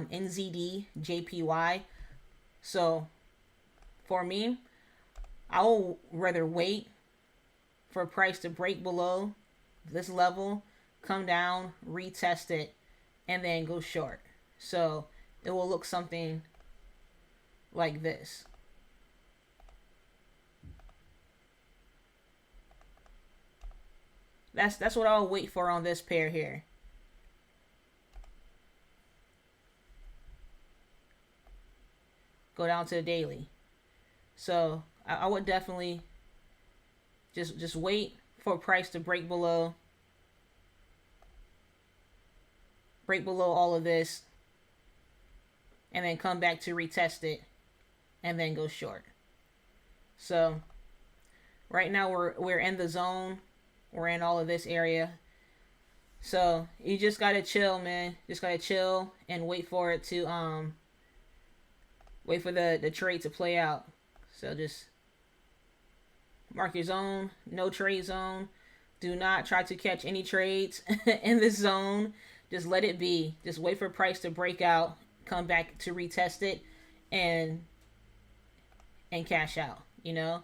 on NZDJPY. So for me, I will rather wait for price to break below this level, come down, retest it, and then go short. So it will look something like this. That's what I'll wait for on this pair here. Go down to the daily. So I would definitely just wait for price to break below all of this, and then come back to retest it, and then go short. So right now we're in the zone. We're in all of this area. So you just gotta chill, man. Just gotta chill and wait for it to wait for the trade to play out. So just mark your zone, no trade zone. Do not try to catch any trades in this zone. Just let it be. Just wait for price to break out, come back to retest it, and cash out, you know?